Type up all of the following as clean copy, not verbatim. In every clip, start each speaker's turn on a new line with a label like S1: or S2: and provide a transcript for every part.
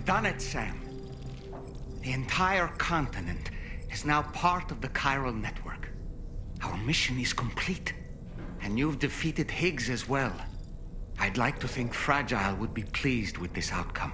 S1: We've done it, Sam. The entire continent is now part of the chiral network. Our mission is complete. And you've defeated Higgs as well. I'd like to think Fragile would be pleased with this outcome.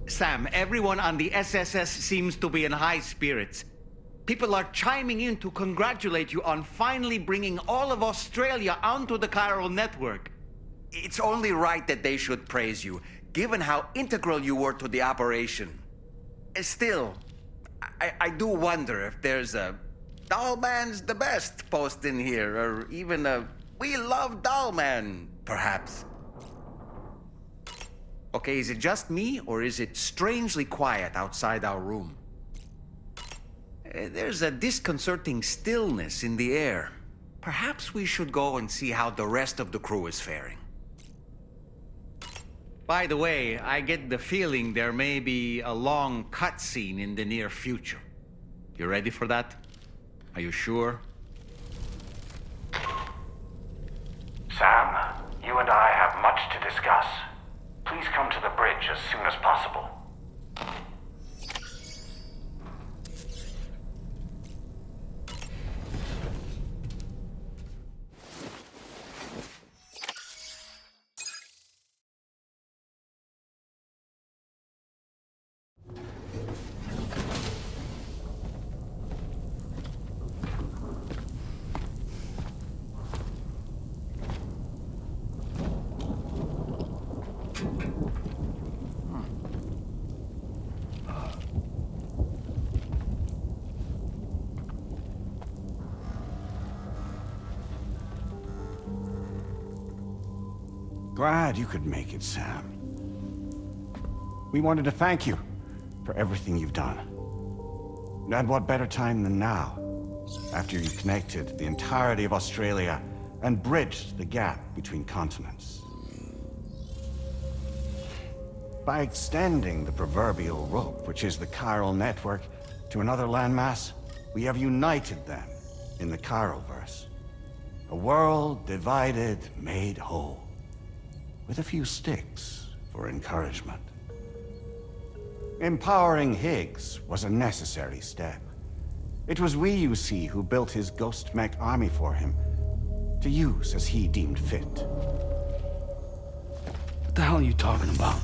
S1: Sam, everyone on the SSS seems to be in high spirits. People are chiming in to congratulate you on finally bringing all of Australia onto the chiral network.
S2: It's only right that they should praise you, given how integral you were to the operation. Still, I do wonder if there's a Dollman's the best post in here, or even a We Love Dollman, perhaps. Okay, is it just me, or is it strangely quiet outside our room? There's a disconcerting stillness in the air. Perhaps we should go and see how the rest of the crew is faring.
S1: By the way, I get the feeling there may be a long cutscene in the near future. You ready for that? Are you sure?
S3: Sam, you and I have much to discuss. Please come to the bridge as soon as possible.
S4: Glad you could make it, Sam. We wanted to thank you for everything you've done. And what better time than now, after you connected the entirety of Australia and bridged the gap between continents. By extending the proverbial rope, which is the chiral network, to another landmass, we have united them in the Chiralverse. A world divided, made whole. With a few sticks for encouragement. Empowering Higgs was a necessary step. It was we, you see, who built his ghost mech army for him, to use as he deemed fit.
S5: What the hell are you talking about?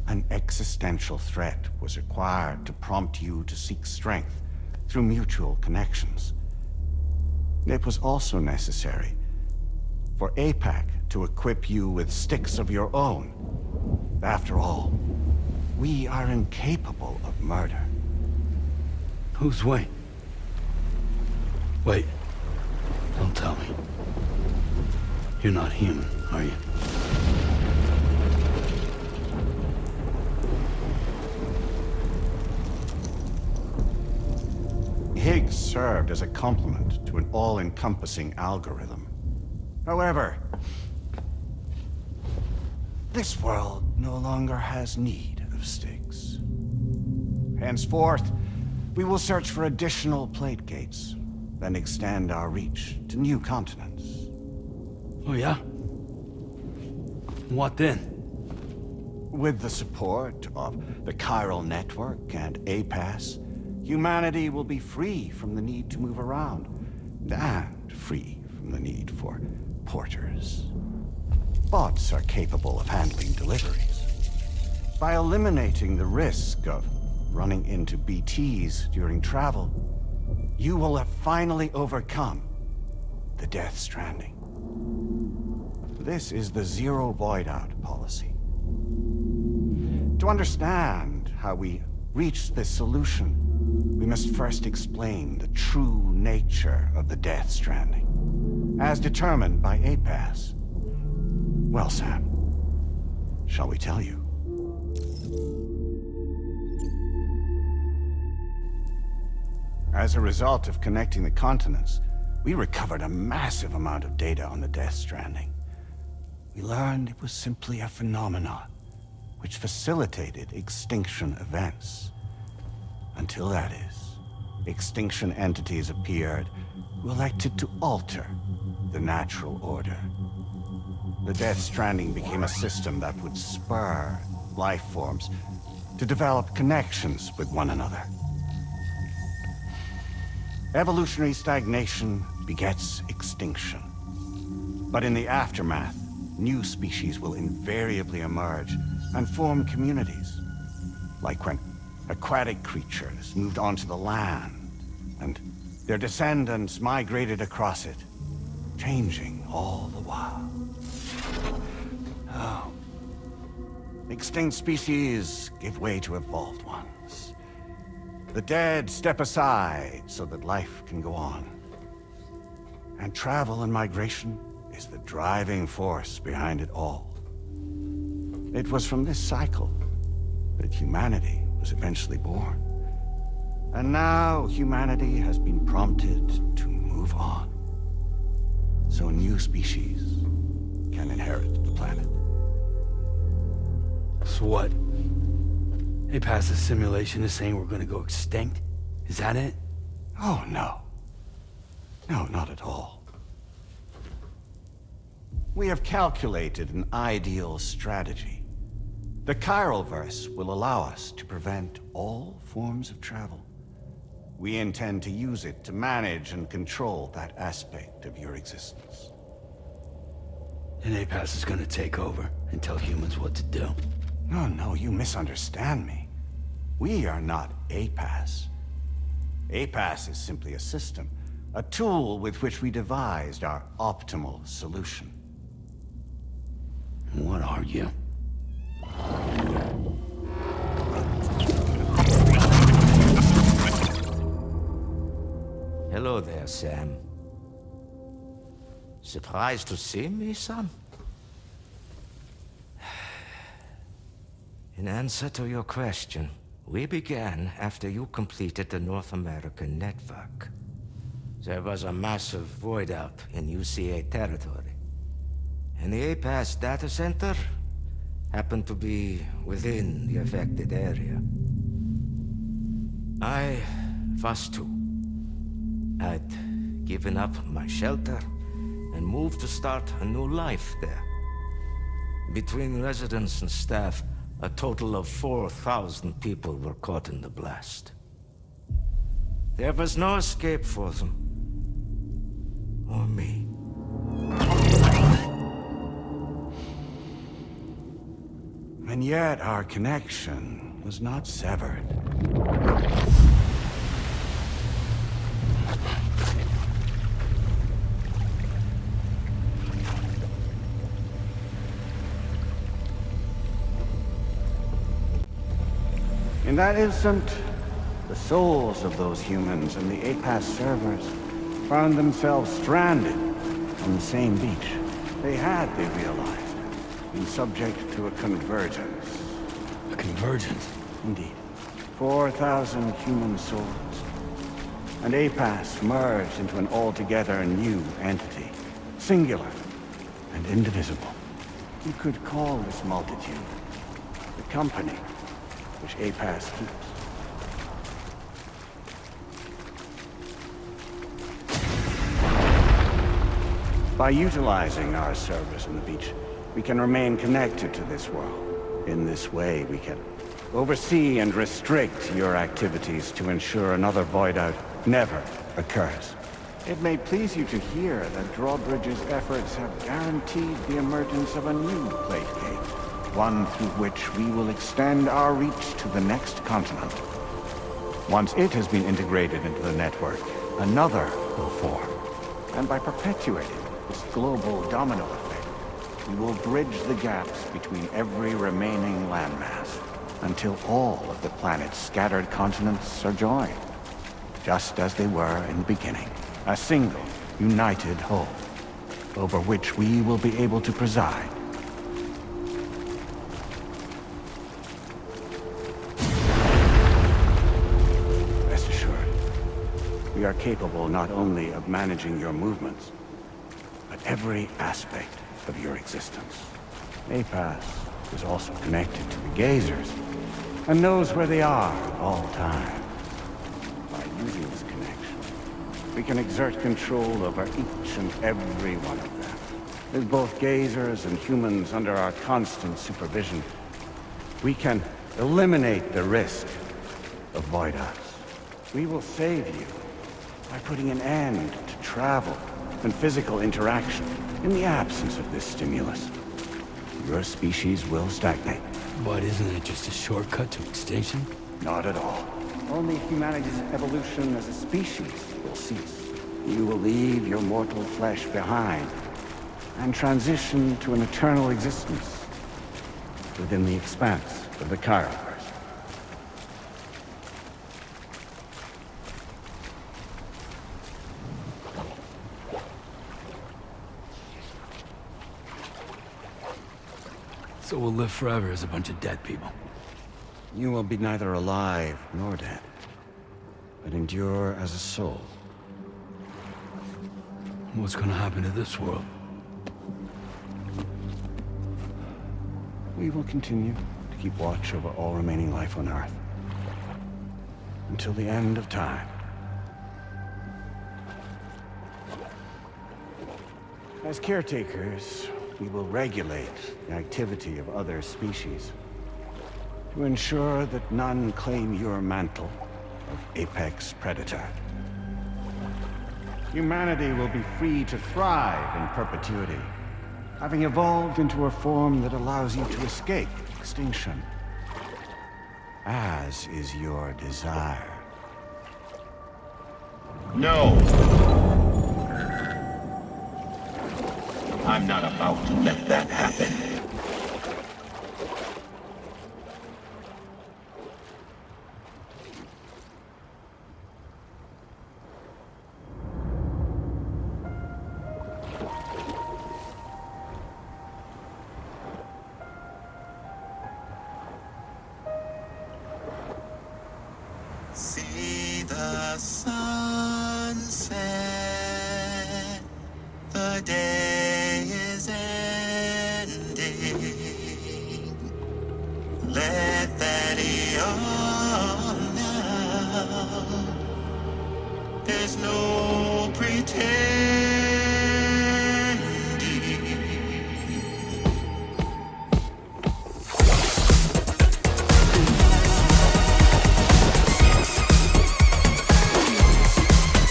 S4: An existential threat was required to prompt you to seek strength through mutual connections. It was also necessary for APAC to equip you with sticks of your own. After all, we are incapable of murder.
S5: Who's we? Wait. Don't tell me. You're not human, are you?
S4: Higgs served as a complement to an all-encompassing algorithm. However, this world no longer has need of sticks. Henceforth, we will search for additional plate gates, then extend our reach to new continents.
S5: Oh yeah? What then?
S4: With the support of the chiral network and APAS, humanity will be free from the need to move around, and free from the need for porters. Bots are capable of handling deliveries. By eliminating the risk of running into BTs during travel, you will have finally overcome the Death Stranding. This is the Zero Void Out policy. To understand how we reached this solution, we must first explain the true nature of the Death Stranding, as determined by APAS. Well, Sam, shall we tell you? As a result of connecting the continents, we recovered a massive amount of data on the Death Stranding. We learned it was simply a phenomenon which facilitated extinction events. Until that is, extinction entities appeared who elected to alter the natural order. The Death Stranding became a system that would spur life forms to develop connections with one another. Evolutionary stagnation begets extinction. But in the aftermath, new species will invariably emerge and form communities. Like when aquatic creatures moved onto the land, and their descendants migrated across it, changing all the while. Oh. Extinct species give way to evolved ones. The dead step aside so that life can go on. And travel and migration is the driving force behind it all. It was from this cycle that humanity was eventually born. And now humanity has been prompted to move on. So new species can inherit the planet.
S5: So what? APAS's simulation is saying we're gonna go extinct? Is that it?
S4: Oh, no. No, not at all. We have calculated an ideal strategy. The Chiralverse will allow us to prevent all forms of travel. We intend to use it to manage and control that aspect of your existence.
S5: And APAS is gonna take over and tell humans what to do.
S4: No, you misunderstand me. We are not APAS. APAS is simply a system, a tool with which we devised our optimal solution.
S5: What are you?
S6: Hello there, Sam. Surprised to see me, son? In answer to your question, we began after you completed the North American network. There was a massive void out in UCA territory, and the APAS data center happened to be within the affected area. I was too. I'd given up my shelter and moved to start a new life there. Between residents and staff, a total of 4,000 people were caught in the blast. There was no escape for them. Or me.
S4: And yet our connection was not severed. In that instant, the souls of those humans and the APAS servers found themselves stranded on the same beach. They had, they realized, been subject to a convergence.
S5: A convergence?
S4: Indeed. 4,000 human souls. And APAS merged into an altogether new entity. Singular and indivisible. You could call this multitude the company which APAS keeps. By utilizing our servers on the beach, we can remain connected to this world. In this way, we can oversee and restrict your activities to ensure another void out never occurs. It may please you to hear that Drawbridge's efforts have guaranteed the emergence of a new plate gate, one through which we will extend our reach to the next continent. Once it has been integrated into the network, another will form. And by perpetuating this global domino effect, we will bridge the gaps between every remaining landmass. until all of the planet's scattered continents are joined, just as they were in the beginning. A single, united whole, over which we will be able to preside. Rest assured, we are capable not only of managing your movements, but every aspect of your existence. APAS is also connected to the Gazers, and knows where they are at all times. By using this connection, we can exert control over each and every one of them. With both Gazers and humans under our constant supervision, we can eliminate the risk of Void Us. We will save you by putting an end to travel and physical interaction in the absence of this stimulus. Your species will stagnate.
S5: But isn't it just a shortcut to extinction?
S4: Not at all. Only humanity's evolution as a species will cease. You will leave your mortal flesh behind and transition to an eternal existence within the expanse of the Chiroverse.
S5: So we'll live forever as a bunch of dead people.
S4: You will be neither alive nor dead, but endure as a soul.
S5: What's gonna happen to this world?
S4: We will continue to keep watch over all remaining life on Earth until the end of time. As caretakers, we will regulate the activity of other species to ensure that none claim your mantle of apex predator. Humanity will be free to thrive in perpetuity, having evolved into a form that allows you to escape extinction, as is your desire.
S7: No! I'm not about to let that happen.
S8: See the sunset, the day is ending. Let that yawn now. There's no pretending.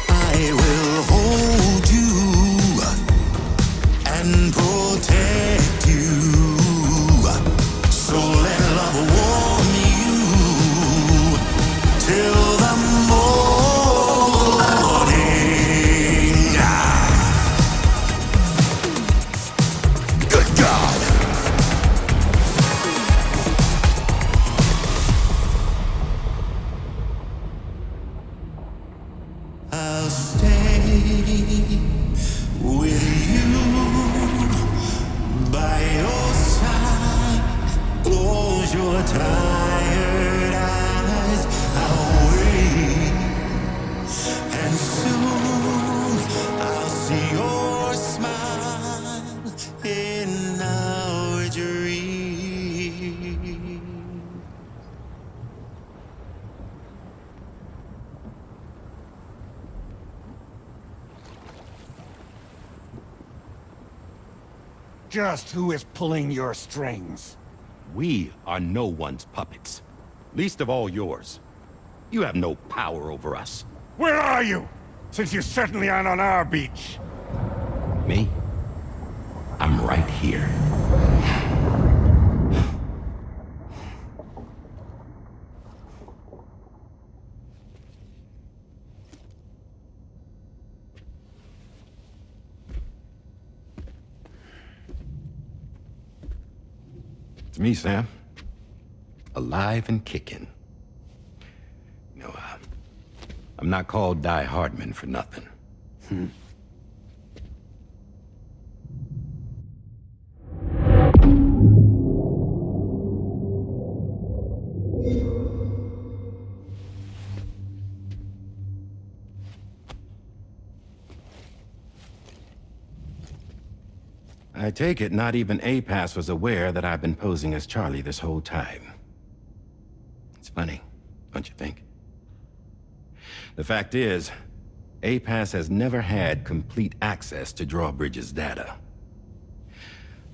S8: I will hold you and protect you. So let love warm you till the morning. Good God. I'll stay with you by your side. Close your tired eyes. I'll wait, and soon I'll see your smile in our dream.
S4: Just who is pulling your strings?
S9: We are no one's puppets. Least of all yours. You have no power over us.
S4: Where are you? Since you certainly aren't on our beach.
S9: Me? I'm right here. It's me, Sam. alive and kicking. I'm not called Die Hardman for nothing. I take it not even APAS was aware that I've been posing as Charlie this whole time. It's funny, don't you think? The fact is, APAS has never had complete access to Drawbridge's data.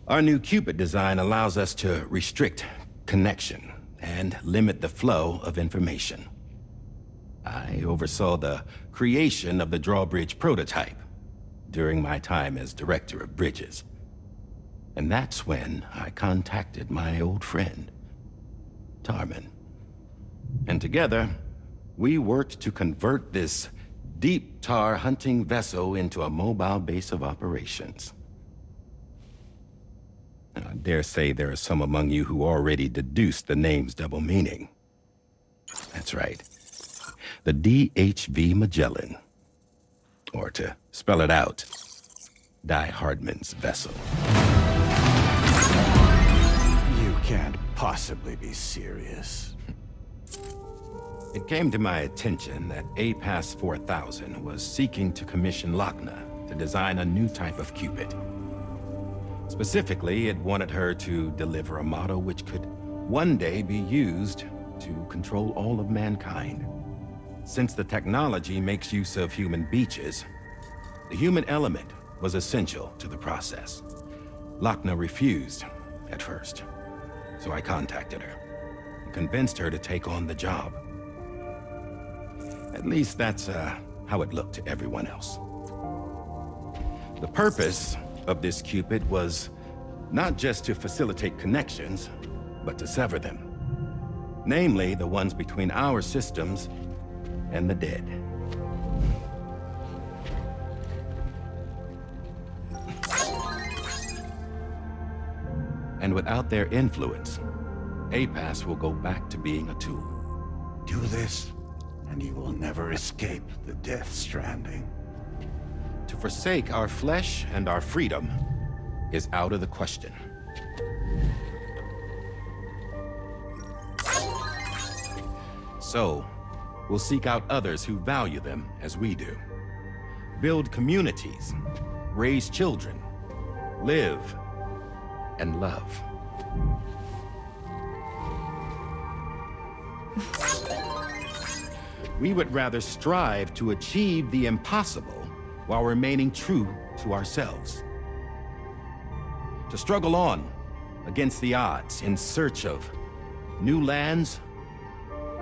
S9: Our new Cupid design allows us to restrict connection and limit the flow of information. I oversaw the creation of the Drawbridge prototype during my time as Director of Bridges. And that's when I contacted my old friend, Tarman. And together, we worked to convert this deep tar hunting vessel into a mobile base of operations. I dare say there are some among you who already deduced the name's double meaning. That's right. The DHV Magellan. Or to spell it out, Die Hardman's vessel.
S4: You can't possibly be serious.
S9: It came to my attention that APAS 4000 was seeking to commission Lochner to design a new type of Cupid. Specifically, it wanted her to deliver a model which could one day be used to control all of mankind. Since the technology makes use of human beaches, the human element was essential to the process. Lochner refused at first, so I contacted her and convinced her to take on the job. At least that's how it looked to everyone else. The purpose of this Cupid was not just to facilitate connections, but to sever them. Namely, the ones between our systems and the dead. And without their influence, APAS will go back to being a tool.
S4: Do this, and you will never escape the Death Stranding.
S9: To forsake our flesh and our freedom is out of the question. So, we'll seek out others who value them as we do. Build communities, raise children, live, and love. We would rather strive to achieve the impossible while remaining true to ourselves. To struggle on against the odds in search of new lands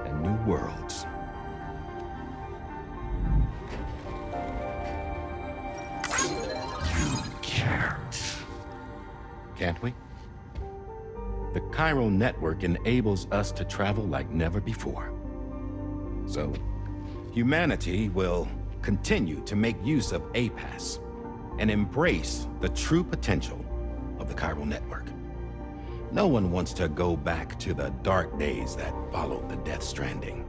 S9: and new worlds.
S4: You can't.
S9: Can't we? The chiral network enables us to travel like never before. So, humanity will continue to make use of APAS and embrace the true potential of the chiral network. No one wants to go back to the dark days that followed the Death Stranding.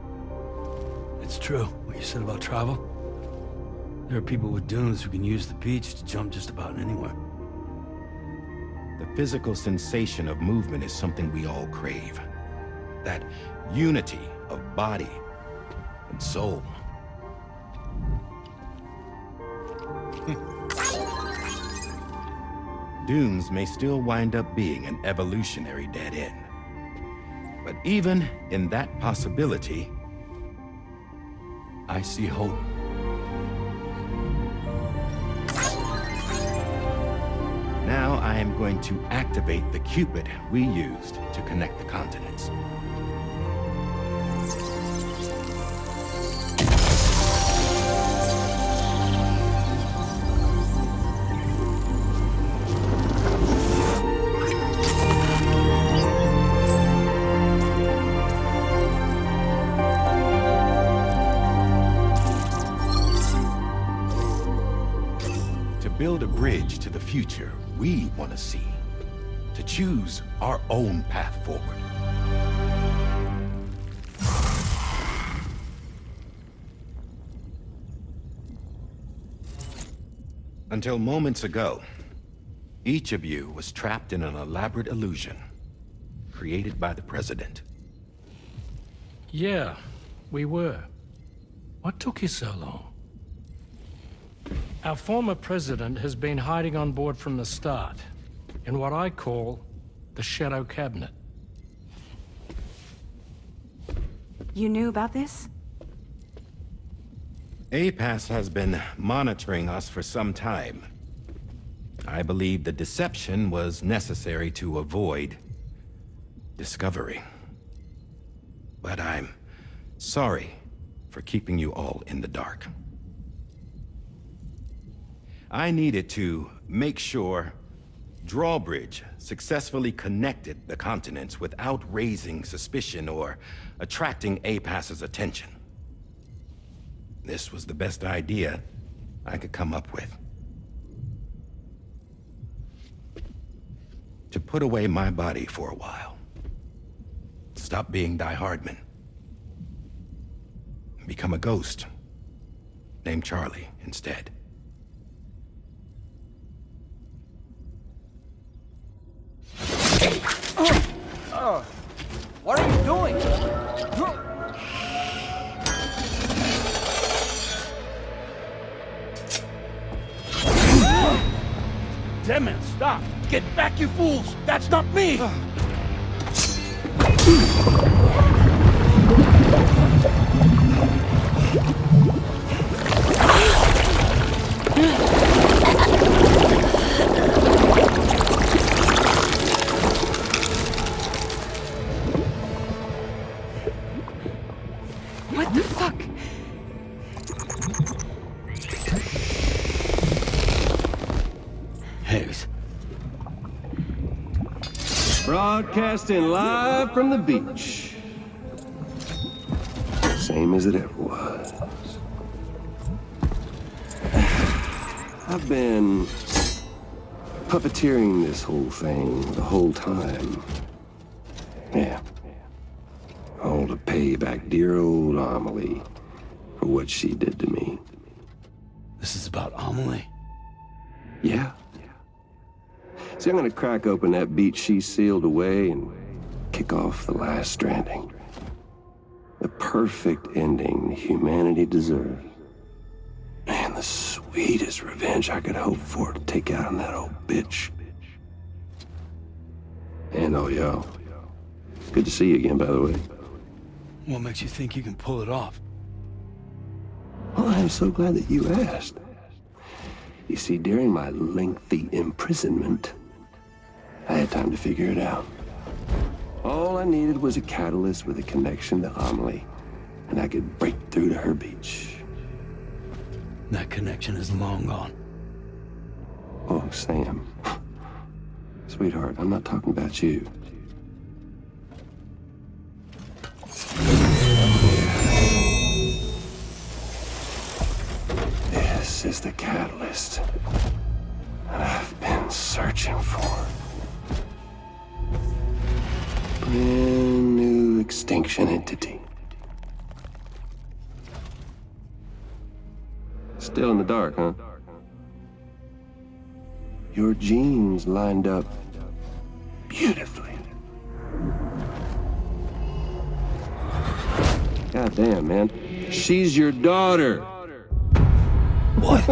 S5: It's true, what you said about travel. There are people with dunes who can use the beach to jump just about anywhere.
S9: The physical sensation of movement is something we all crave. That unity of body and soul. Dunes may still wind up being an evolutionary dead end. But even in that possibility, I see hope. Now I am going to activate the Cupid we used to connect the continents. Build a bridge to the future we want to see, to choose our own path forward. Until moments ago, each of you was trapped in an elaborate illusion created by the President.
S5: Yeah, we were. What took you so long? Our former president has been hiding on board from the start, in what I call the Shadow Cabinet.
S10: You knew about this?
S9: APAS has been monitoring us for some time. I believe the deception was necessary to avoid discovery. But I'm sorry for keeping you all in the dark. I needed to make sure Drawbridge successfully connected the continents without raising suspicion or attracting APAS's attention. This was the best idea I could come up with. To put away my body for a while. Stop being Die Hardman. Become a ghost. Named Charlie instead.
S2: What are you doing?
S5: Damn man, stop! Get back, you fools! That's not me!
S10: What the fuck?
S5: Higgs.
S11: Broadcasting live from the beach. Same as it ever was. I've been puppeteering this whole thing the whole time. Yeah. All to pay back dear old Amelie for what she did to me.
S5: This is about Amelie?
S11: Yeah. See, I'm gonna crack open that beach she sealed away and kick off the last stranding. The perfect ending humanity deserves. Man, the sweetest revenge I could hope for to take out on that old bitch. And oh, yo. Good to see you again, by the way.
S5: What makes you think you can pull it off?
S11: Well, I'm so glad that you asked. You see, during my lengthy imprisonment, I had time to figure it out. All I needed was a catalyst with a connection to Amelie, and I could break through to her beach.
S5: That connection is long gone.
S11: Oh, Sam. Sweetheart, I'm not talking about you. This is the catalyst that I've been searching for. Brand new extinction entity. Still in the dark, huh? Your genes lined up beautifully. God damn, man. She's your daughter.
S5: What?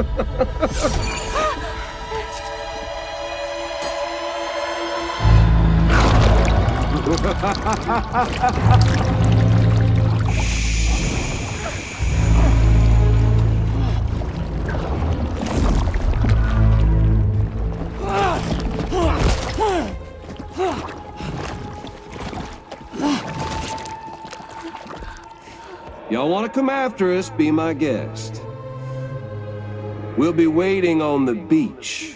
S11: Y'all want to come after us, be my guest. We'll be waiting on the beach.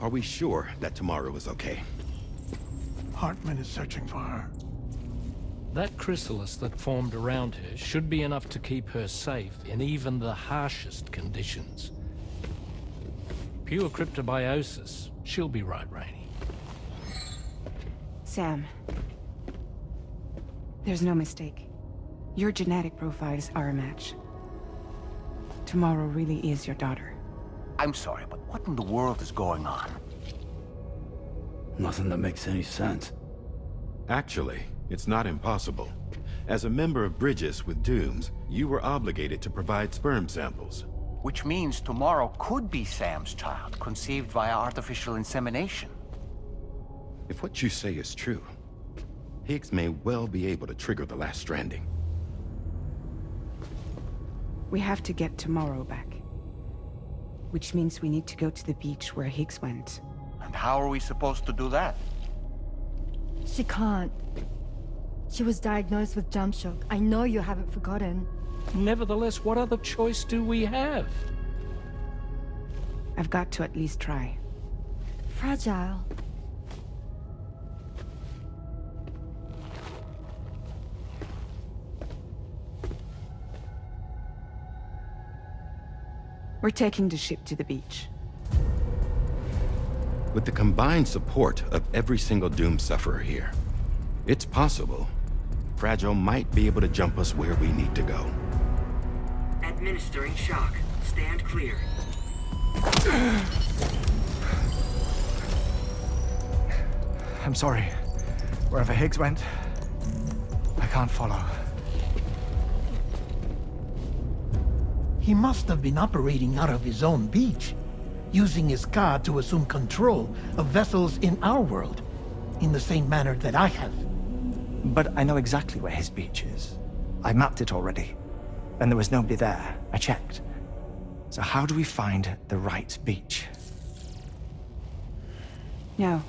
S9: Are we sure that tomorrow is okay?
S12: Heartman is searching for her.
S5: That chrysalis that formed around her should be enough to keep her safe in even the harshest conditions. Pure cryptobiosis. She'll be right, Rainey.
S10: Sam. There's no mistake. Your genetic profiles are a match. Tomorrow really is your daughter.
S1: I'm sorry, but what in the world is going on?
S12: Nothing that makes any sense.
S9: Actually, it's not impossible. As a member of Bridges with Dooms, you were obligated to provide sperm samples.
S1: Which means tomorrow could be Sam's child, conceived via artificial insemination.
S9: If what you say is true, Higgs may well be able to trigger the last stranding.
S10: We have to get Tomorrow back. Which means we need to go to the beach where Higgs went.
S1: And how are we supposed to do that?
S13: She can't. She was diagnosed with jump shock. I know you haven't forgotten.
S5: Nevertheless, what other choice do we have?
S10: I've got to at least try.
S13: Fragile.
S10: We're taking the ship to the beach.
S9: With the combined support of every single Doom sufferer here, it's possible Fragile might be able to jump us where we need to go.
S14: Administering shock. Stand clear.
S15: I'm sorry. Wherever Higgs went, I can't follow.
S16: He must have been operating out of his own beach, using his car to assume control of vessels in our world, in the same manner that I have.
S15: But I know exactly where his beach is. I mapped it already, and there was nobody there. I checked. So how do we find the right beach?
S10: No.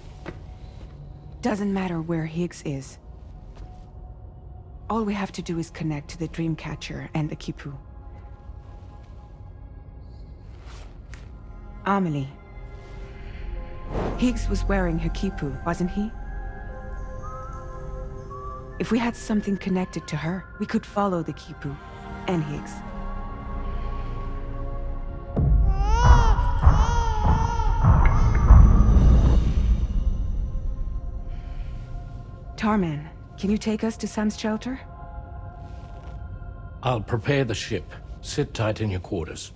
S10: Doesn't matter where Higgs is. All we have to do is connect to the Dreamcatcher and the Kipu. Amelie. Higgs was wearing her Kipu, wasn't he? If we had something connected to her, we could follow the Kipu and Higgs. Tarman, can you take us to Sam's shelter?
S5: I'll prepare the ship. Sit tight in your quarters.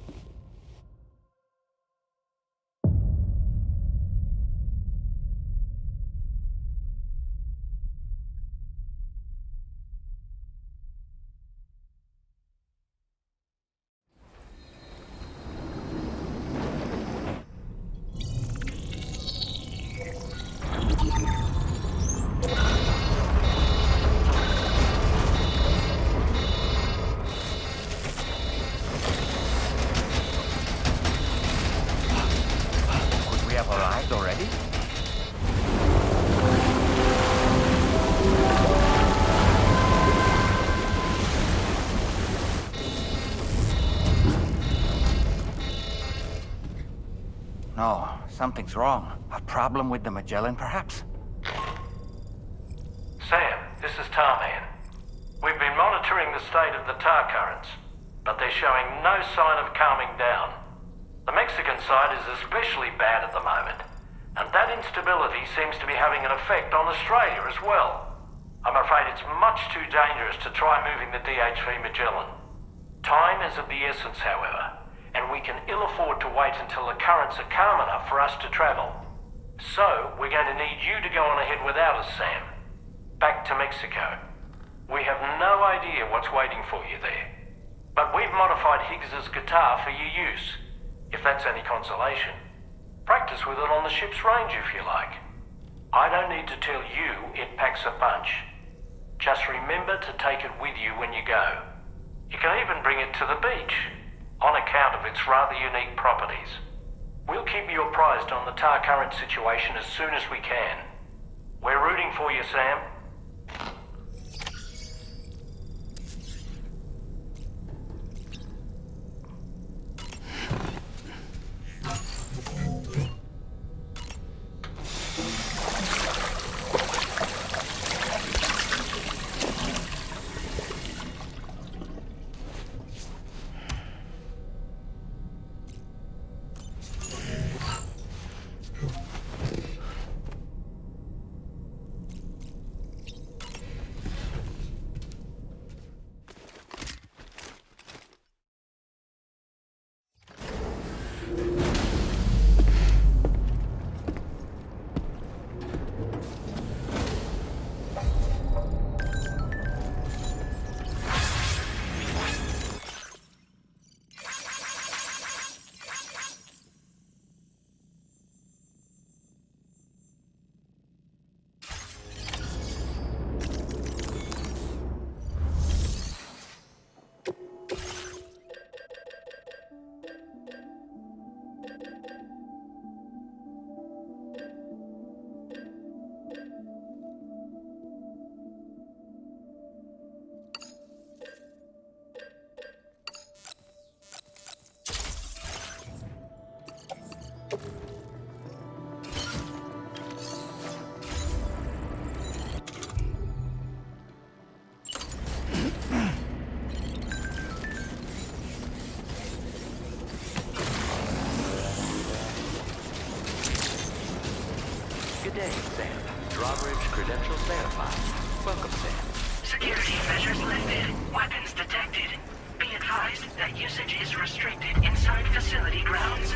S1: No, something's wrong. A problem with the Magellan, perhaps?
S5: Sam, this is Tarman. We've been monitoring the state of the tar currents, but they're showing no sign of calming down. The Mexican side is especially bad at the moment, and that instability seems to be having an effect on Australia as well. I'm afraid it's much too dangerous to try moving the DHV Magellan. Time is of the essence, however, and we can ill afford to wait until the currents are calm enough for us to travel. So, we're going to need you to go on ahead without us, Sam. Back to Mexico. We have no idea what's waiting for you there. But we've modified Higgs's guitar for your use, if that's any consolation. Practice with it on the ship's range if you like. I don't need to tell you it packs a punch. Just remember to take it with you when you go. You can even bring it to the beach, on account of its rather unique properties. We'll keep you apprised on the tar current situation as soon as we can. We're rooting for you, Sam.
S12: Coverage credentials verified. Welcome, Sam.
S17: Security measures lifted. Weapons detected. Be advised that usage is restricted inside facility grounds.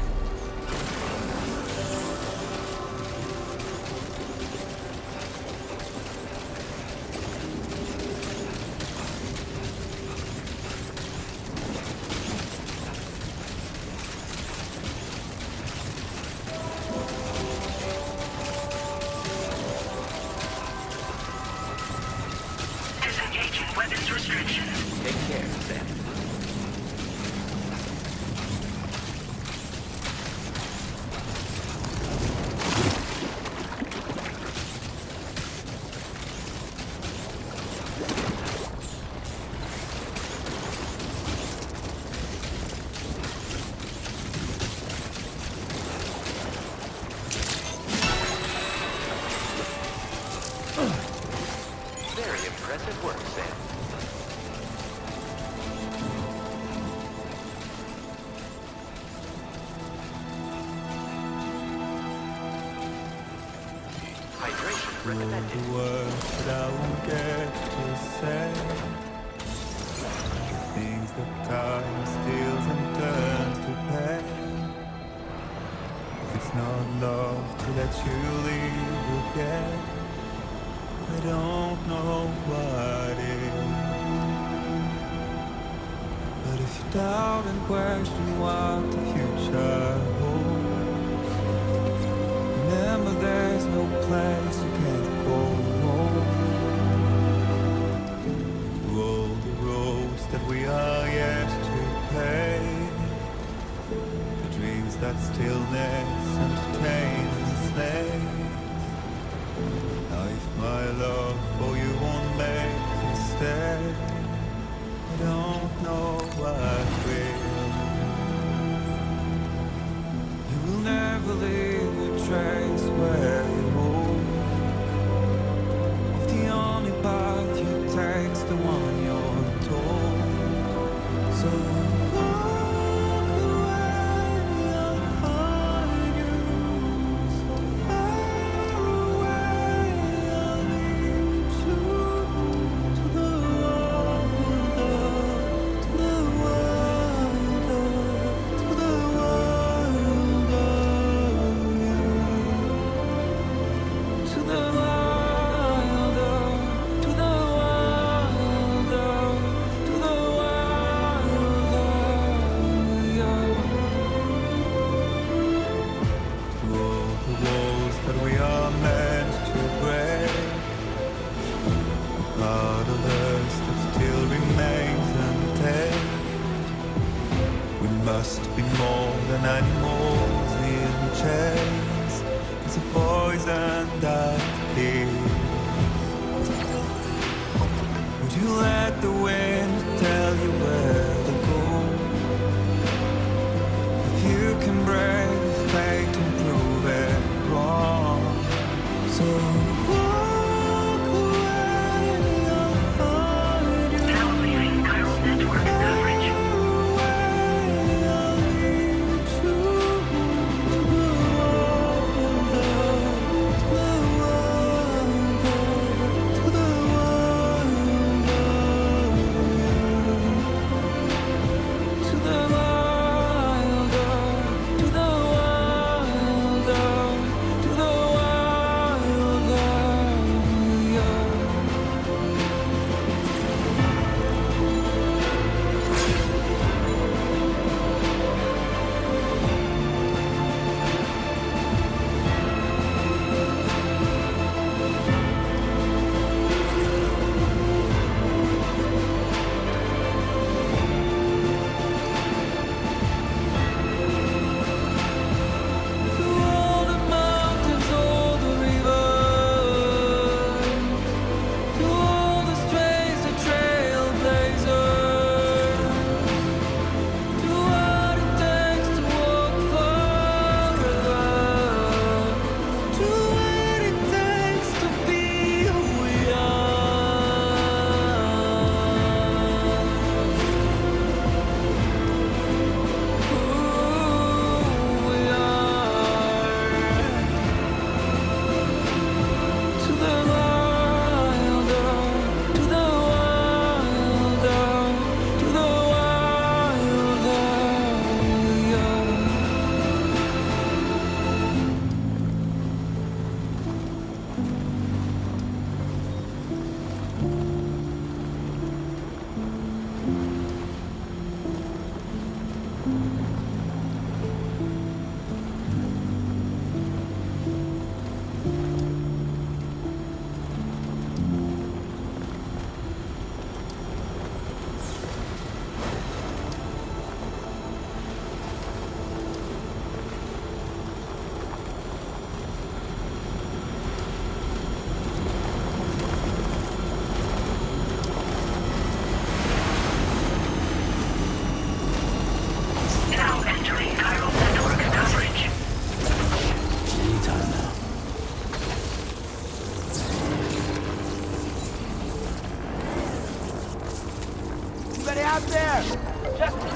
S18: Anybody out there? Just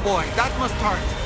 S1: boy, that must hurt.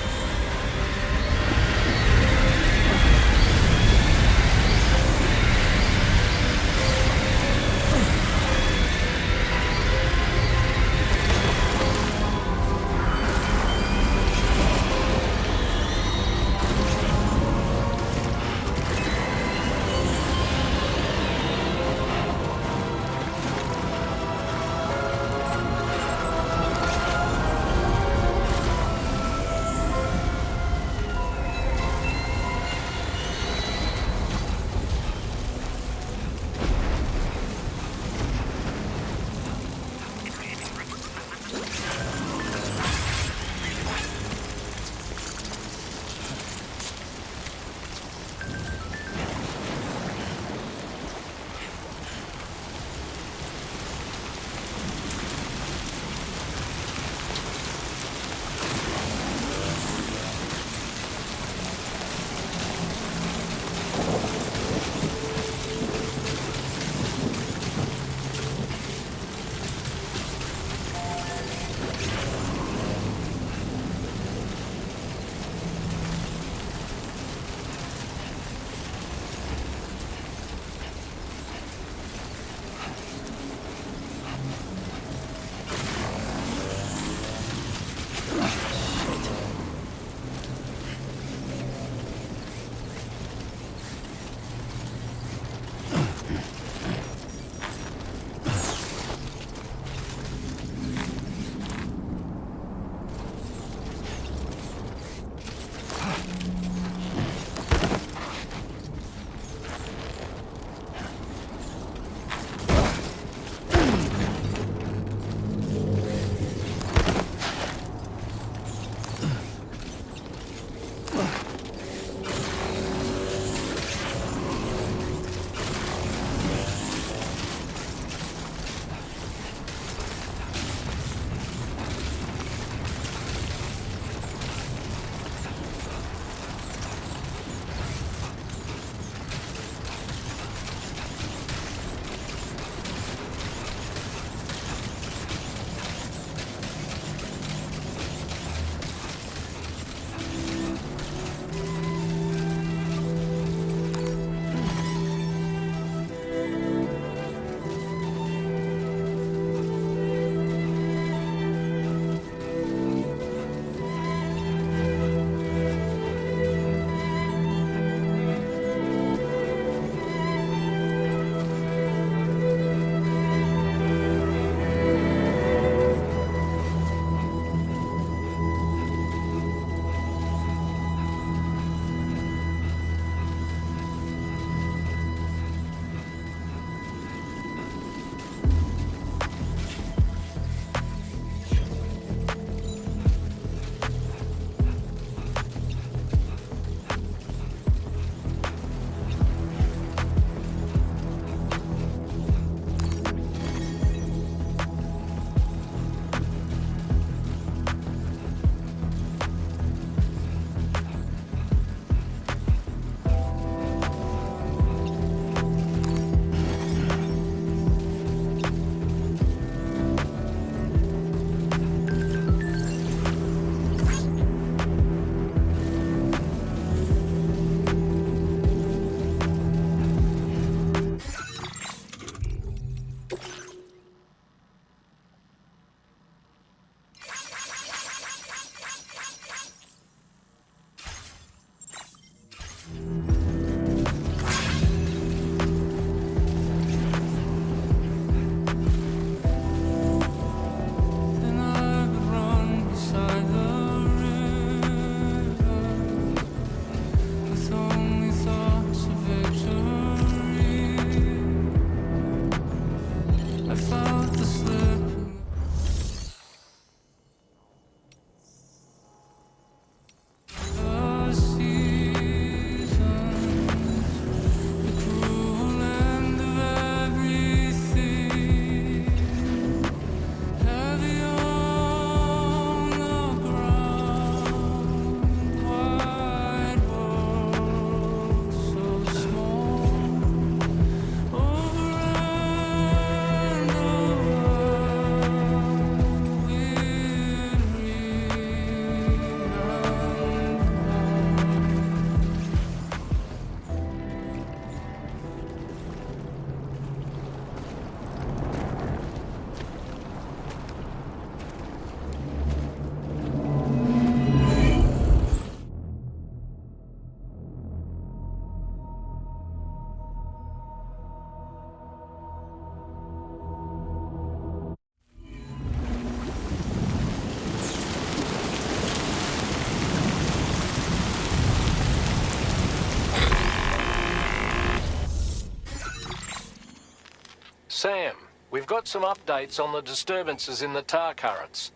S5: Sam, we've got some updates on the disturbances in the tar currents.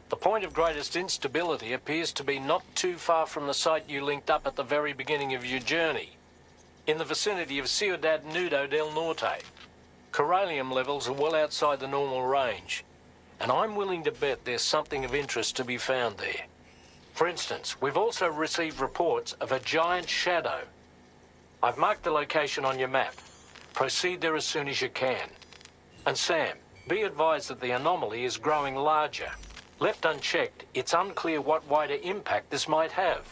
S5: The point of greatest instability appears to be not too far from the site you linked up at the very beginning of your journey, in the vicinity of Ciudad Nudo del Norte. Corallium levels are well outside the normal range, and I'm willing to bet there's something of interest to be found there. For instance, we've also received reports of a giant shadow. I've marked the location on your map. Proceed there as soon as you can. And Sam, be advised that the anomaly is growing larger. Left unchecked, it's unclear what wider impact this might have.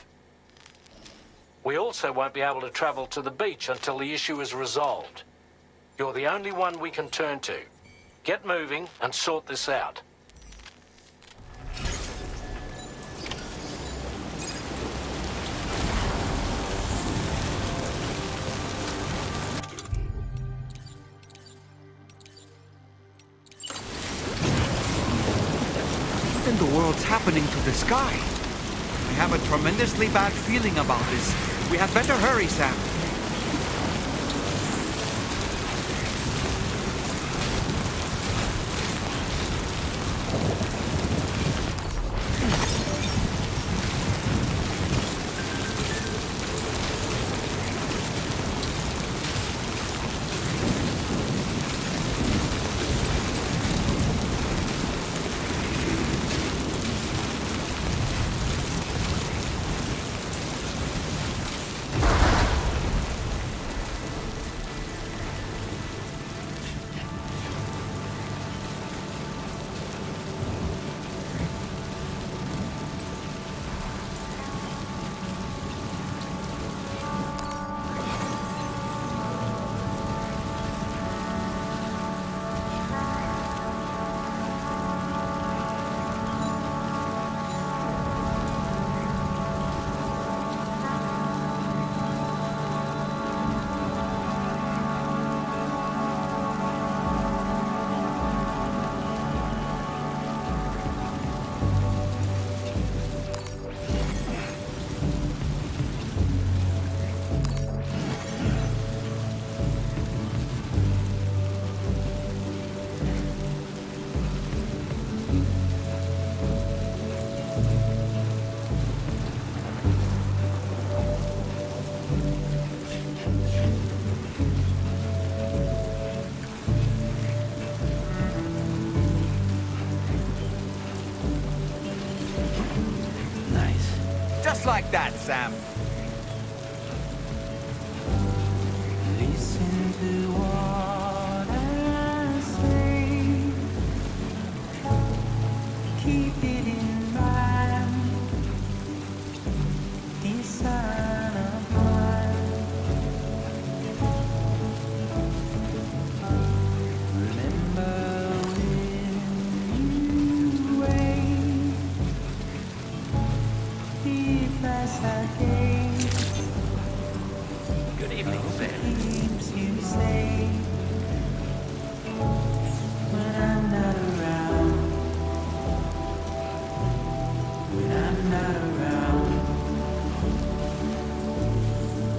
S5: We also won't be able to travel to the beach until the issue is resolved. You're the only one we can turn to. Get moving and sort this out.
S1: What in the world's happening to the sky? I have a tremendously bad feeling about this. We had better hurry, Sam. Like that, Sam.
S8: Listen to what I say. Keep it in mind. This sign of mine. Remember when you wait.
S12: Good evening, Sam.
S8: You say when I'm not around, when I'm not around,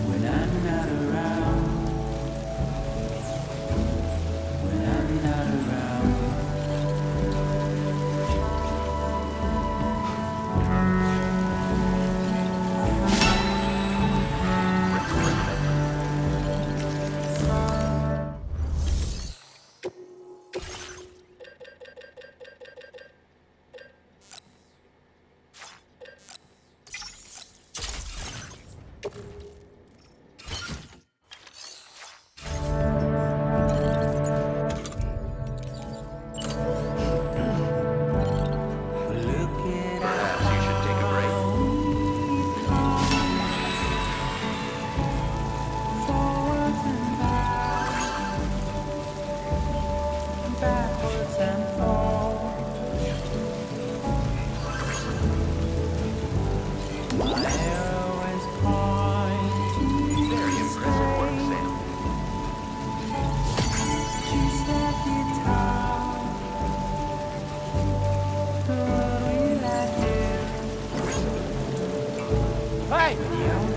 S8: when I'm not around, when I'm not around.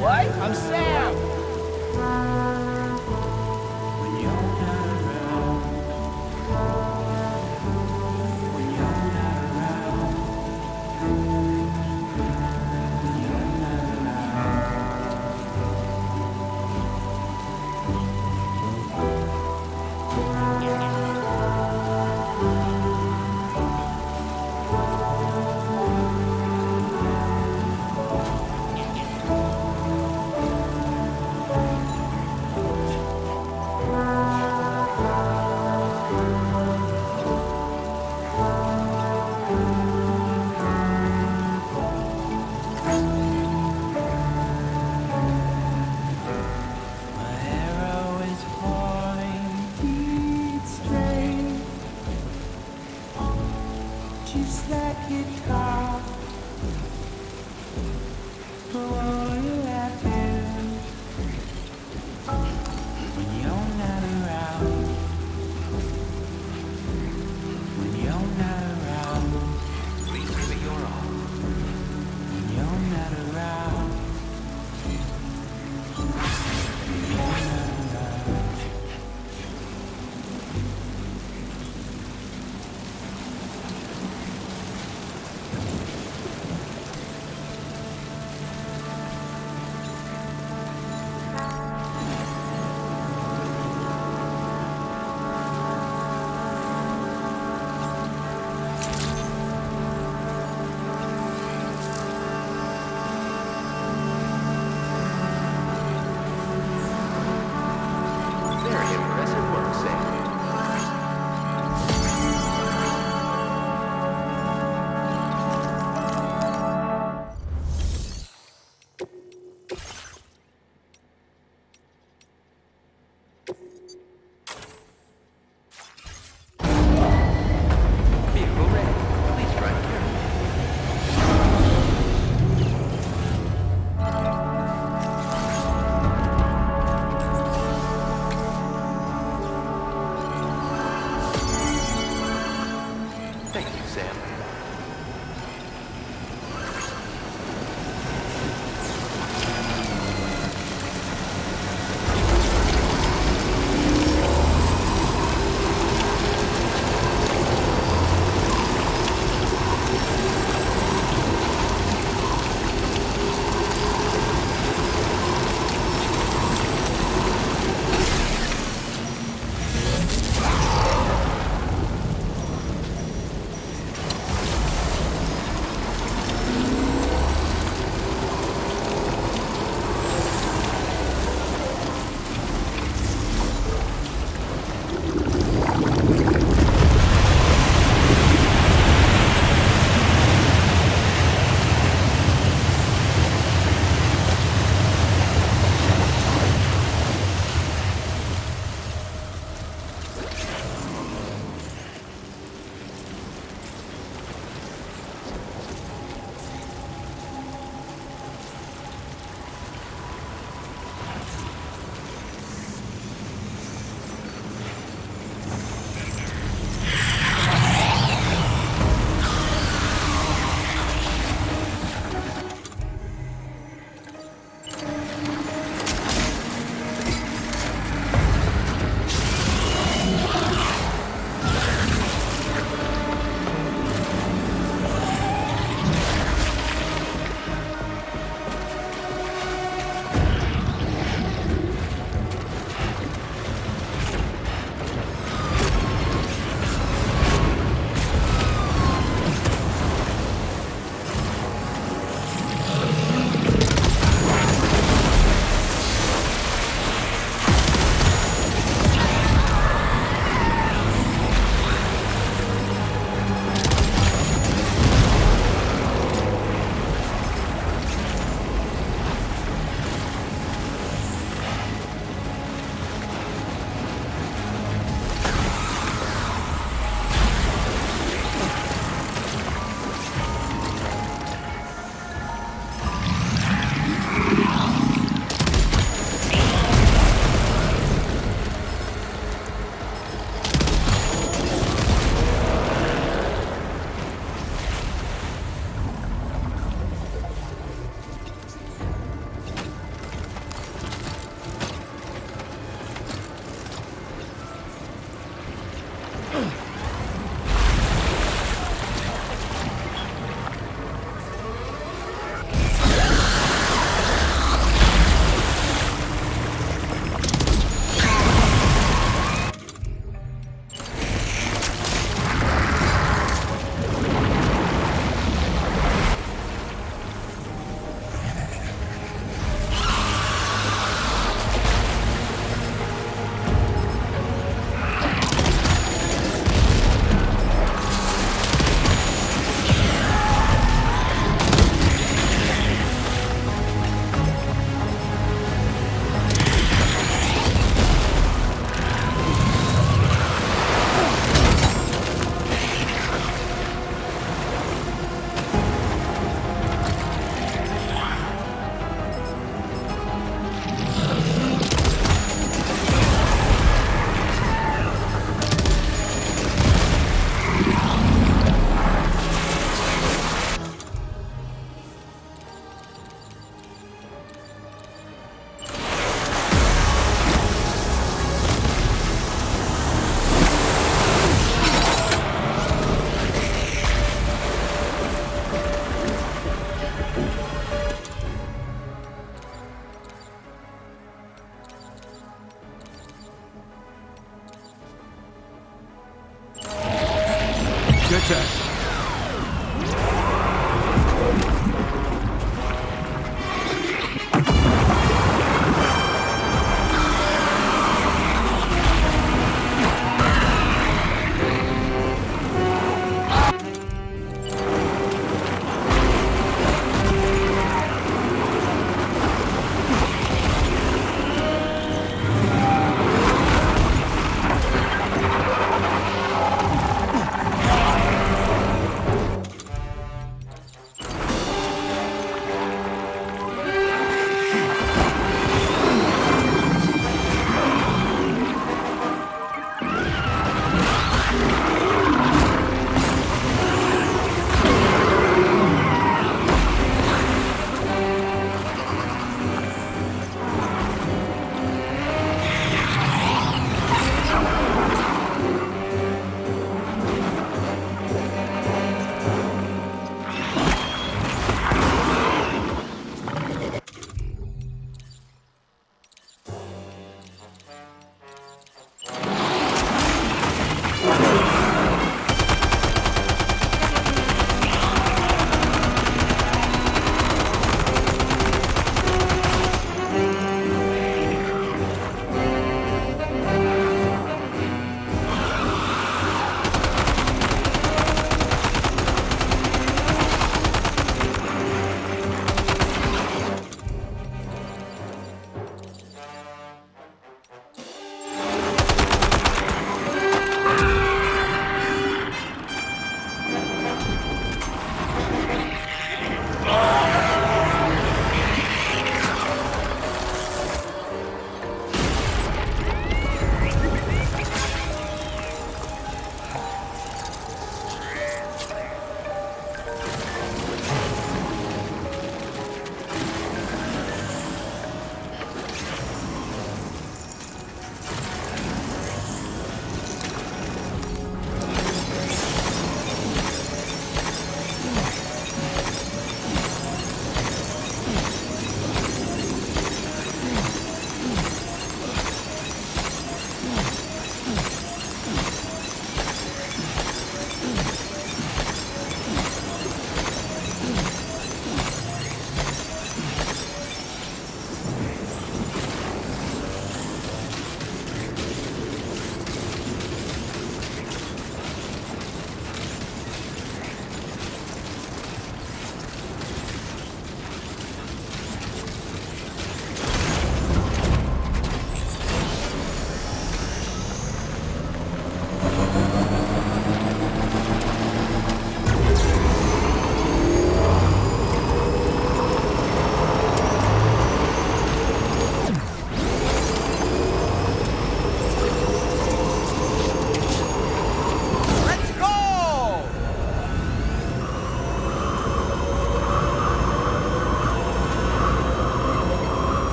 S18: What? I'm Sam!
S8: When you're not around,
S4: Protect.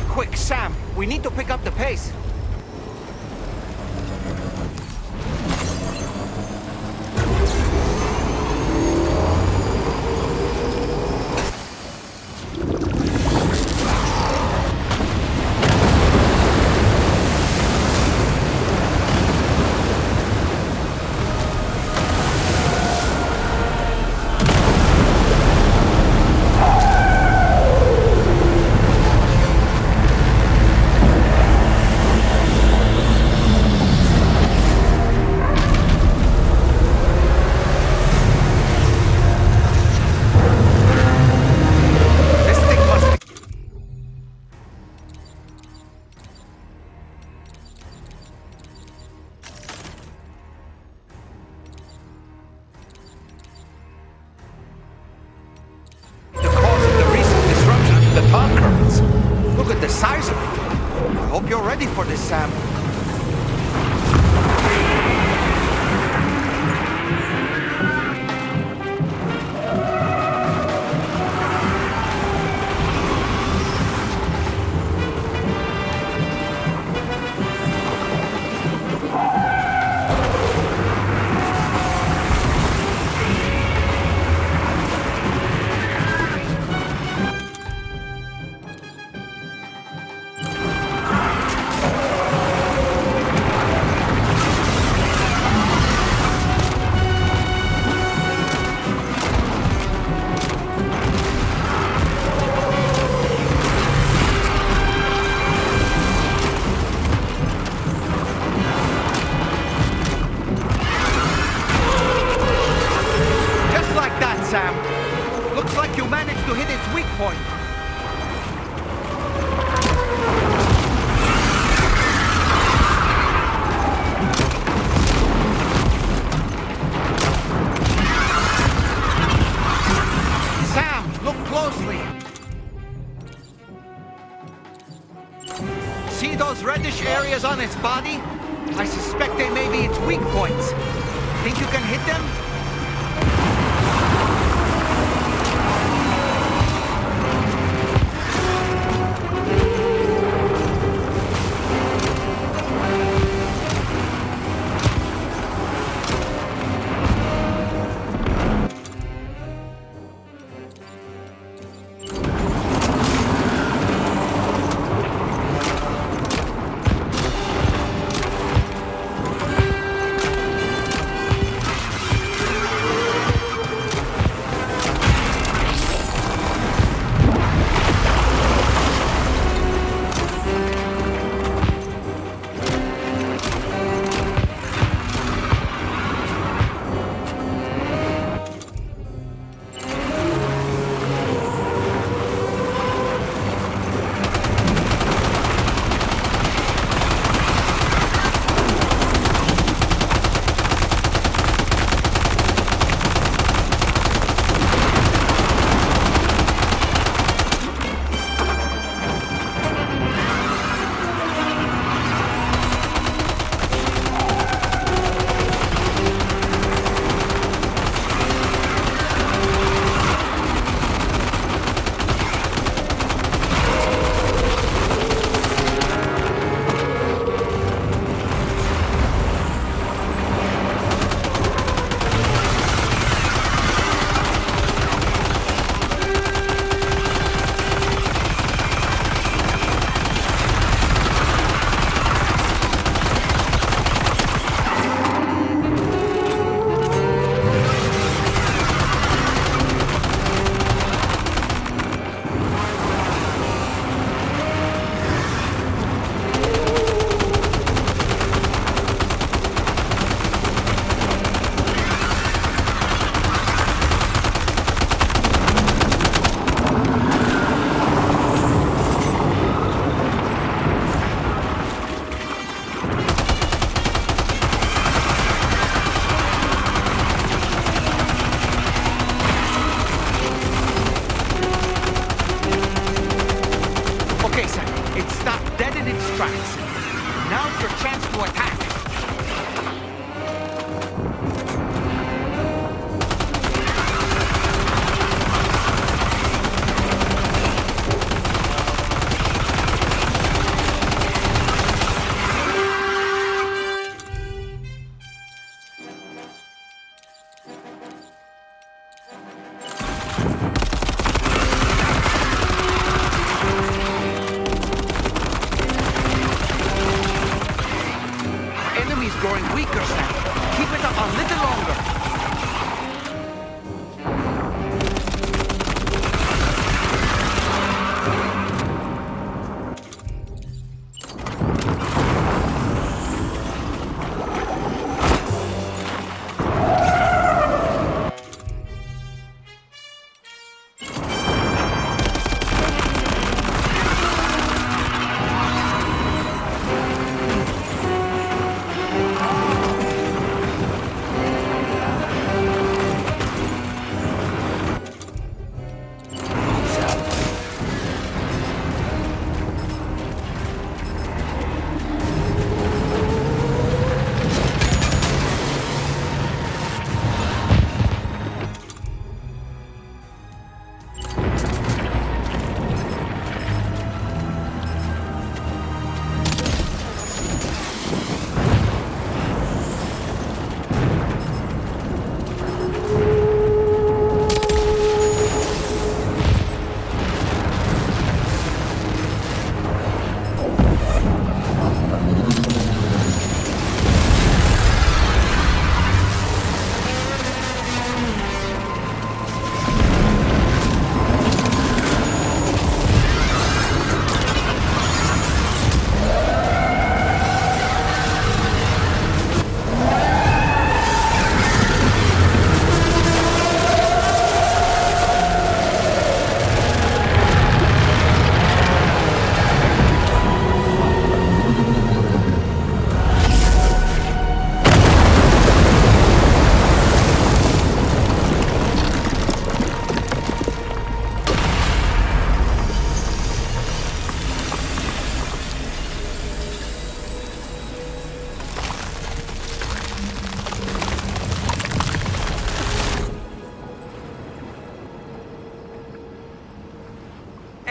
S1: Quick, Sam, we need to pick up the pace.
S2: Look at the size of it. I hope you're ready for this, Sam.
S1: to hit its weak point. Sam, look closely. See those reddish areas on its body? I suspect they may be its weak points. Think you can hit them?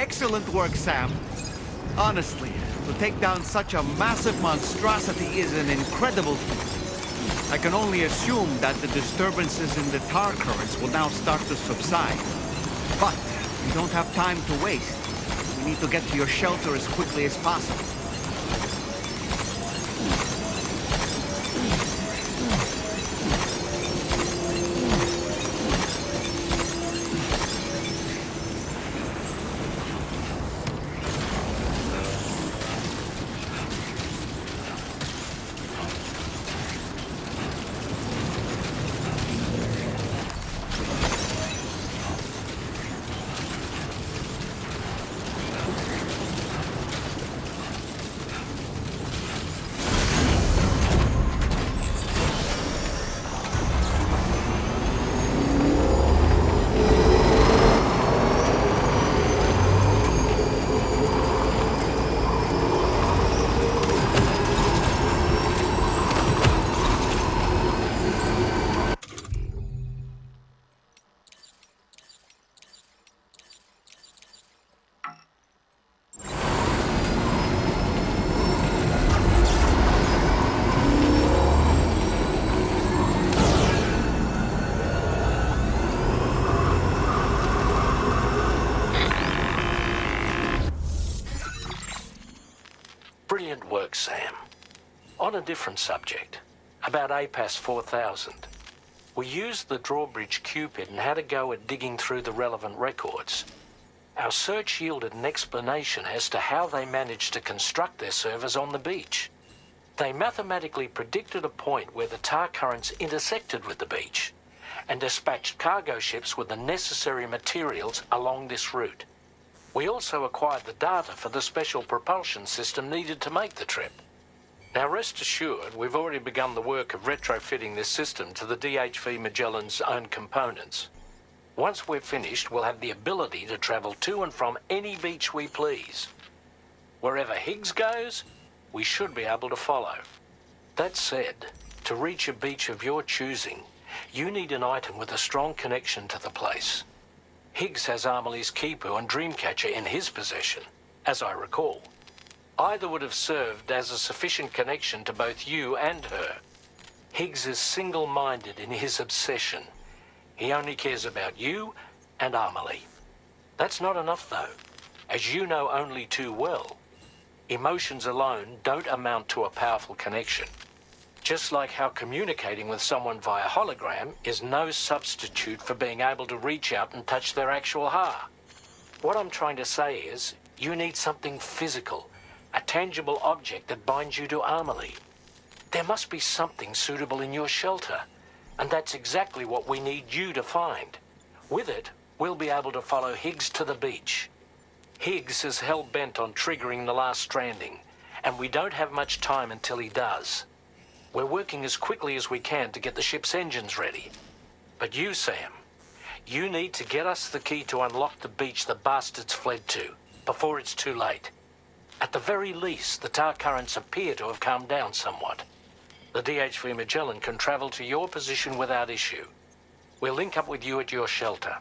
S1: Excellent work, Sam. Honestly, to take down such a massive monstrosity is an incredible feat. I can only assume that the disturbances in the tar currents will now start to subside. But we don't have time to waste. We need to get to your shelter as quickly as possible.
S5: Brilliant work, Sam. On a different subject, about APAS 4000. We used the drawbridge Cupid and had a go at digging through the relevant records. Our search yielded an explanation as to how they managed to construct their servers on the beach. They mathematically predicted a point where the tar currents intersected with the beach and dispatched cargo ships with the necessary materials along this route. We also acquired the data for the special propulsion system needed to make the trip. Now rest assured, we've already begun the work of retrofitting this system to the DHV Magellan's own components. Once we're finished, we'll have the ability to travel to and from any beach we please. Wherever Higgs goes, we should be able to follow. That said, to reach a beach of your choosing, you need an item with a strong connection to the place. Higgs has Amelie's Kipu and Dreamcatcher in his possession, as I recall. Either would have served as a sufficient connection to both you and her. Higgs is single-minded in his obsession. He only cares about you and Amelie. That's not enough, though, as you know only too well. Emotions alone don't amount to a powerful connection. Just like how communicating with someone via hologram is no substitute for being able to reach out and touch their actual heart. What I'm trying to say is, you need something physical, a tangible object that binds you to Amelie. There must be something suitable in your shelter, and that's exactly what we need you to find. With it, we'll be able to follow Higgs to the beach. Higgs is hell-bent on triggering the last stranding, and we don't have much time until he does. We're working as quickly as we can to get the ship's engines ready. But you, Sam, you need to get us the key to unlock the beach the bastards fled to, before it's too late. At the very least, the tar currents appear to have calmed down somewhat. The DHV Magellan can travel to your position without issue. We'll link up with you at your shelter.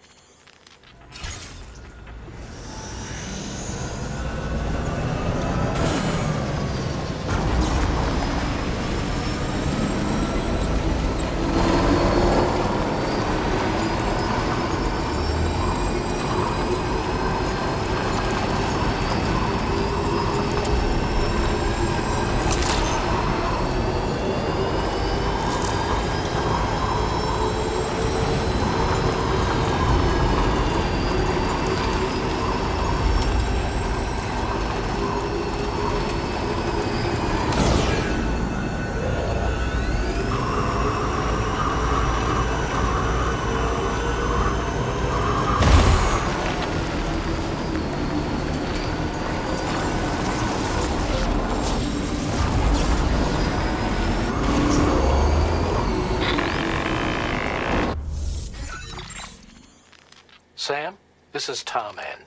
S5: Sam, this is Tarman.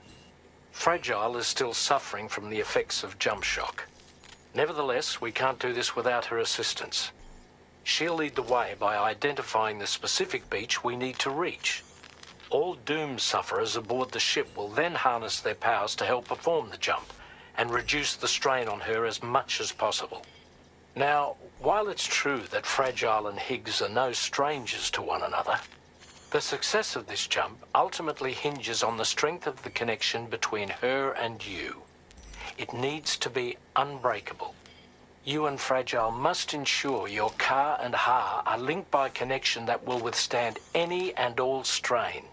S5: Fragile is still suffering from the effects of jump shock. Nevertheless, we can't do this without her assistance. She'll lead the way by identifying the specific beach we need to reach. All doom sufferers aboard the ship will then harness their powers to help perform the jump and reduce the strain on her as much as possible. Now, while it's true that Fragile and Higgs are no strangers to one another, the success of this jump ultimately hinges on the strength of the connection between her and you. It needs to be unbreakable. You and Fragile must ensure your Ka and Ha are linked by a connection that will withstand any and all strain.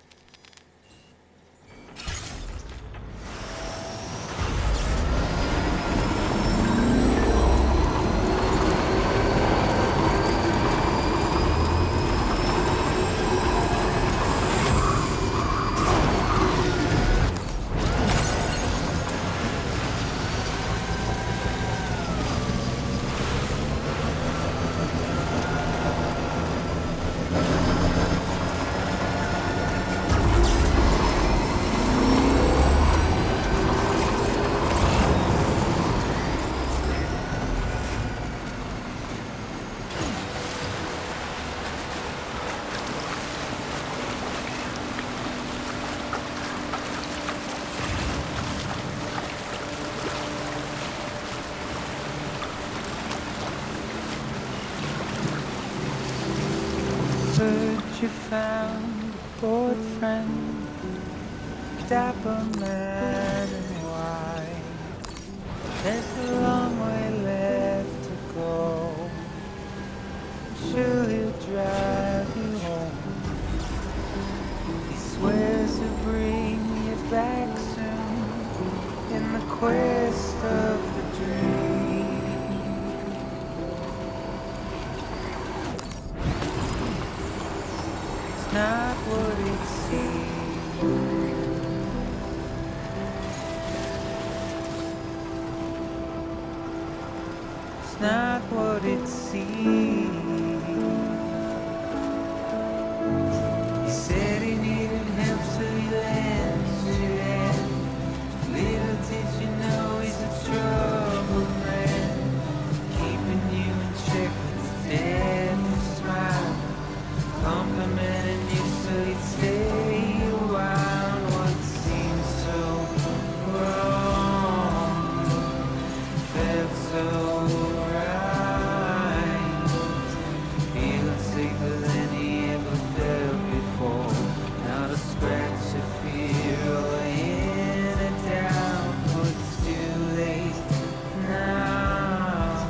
S8: You found a bored friend, dapper man and white. There's a long way left to go. I'm sure he'll drive you home. He swears to bring you back soon in the quest of the dream. Not what it seems. It's not what it seems. He said he needed help, so he lends you hand. Little did you know he's a troubled man, keeping you in check with his deadly smile. Complimenting you so you'd stay around. What seems so wrong felt so right. Feel safer than he ever felt before. Not a scratch of fear or in a doubt. But it's too late now.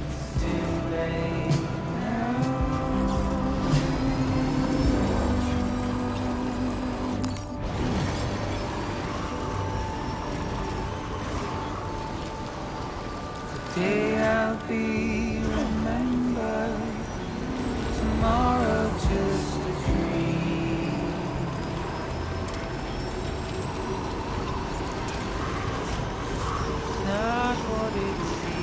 S8: It's too late. Today I'll be remembered, tomorrow just a dream. It's not what it seems.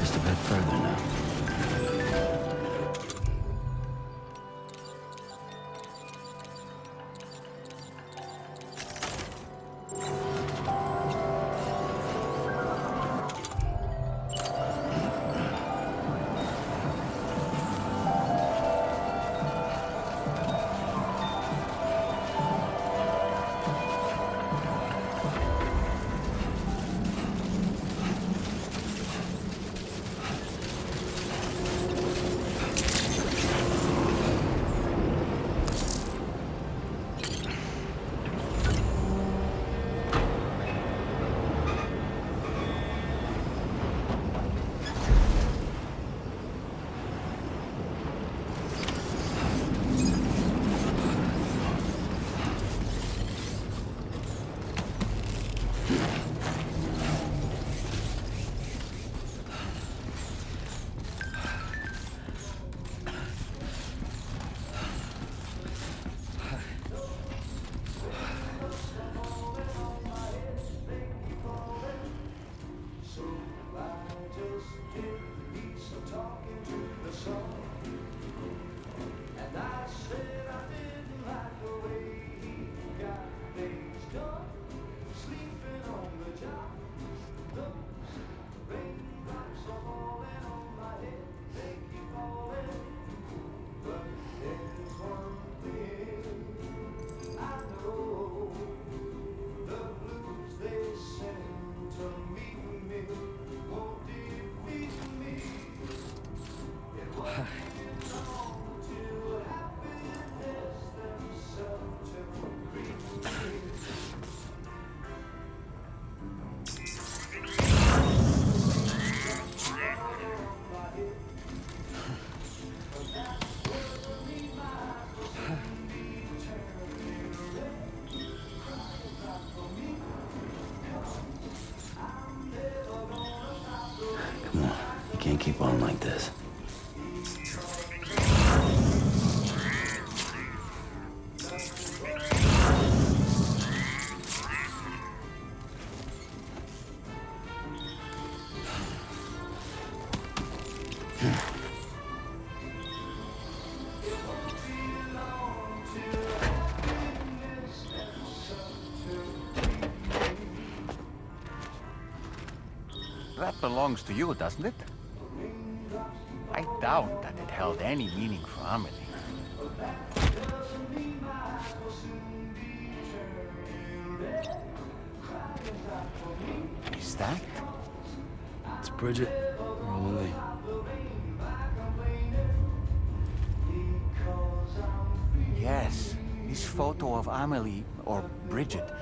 S8: Just a bit further now.
S19: Come on, you can't keep on like this.
S1: That belongs to you, doesn't it? I doubt that it held any meaning for Amelie. Is that?
S19: It's Bridget. Or Lily.
S1: Yes, this photo of Amelie, or Bridget,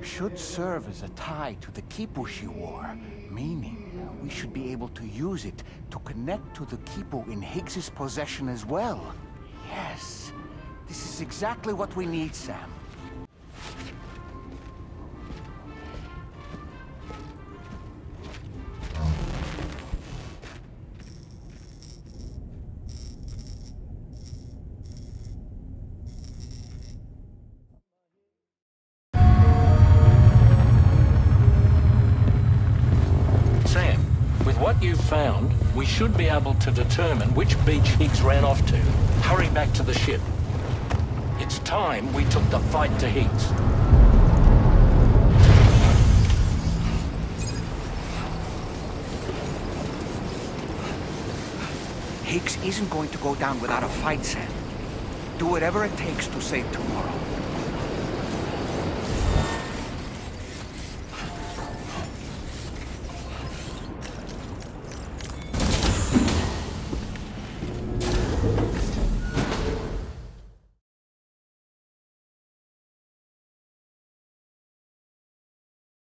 S1: should serve as a tie to the quipu she wore, meaning we should be able to use it to connect to the quipu in Higgs's possession as well. Yes, this is exactly what we need, Sam.
S5: What you've found, we should be able to determine which beach Higgs ran off to. Hurry back to the ship. It's time we took the fight to Higgs.
S1: Higgs isn't going to go down without a fight, Sam. Do whatever it takes to save tomorrow.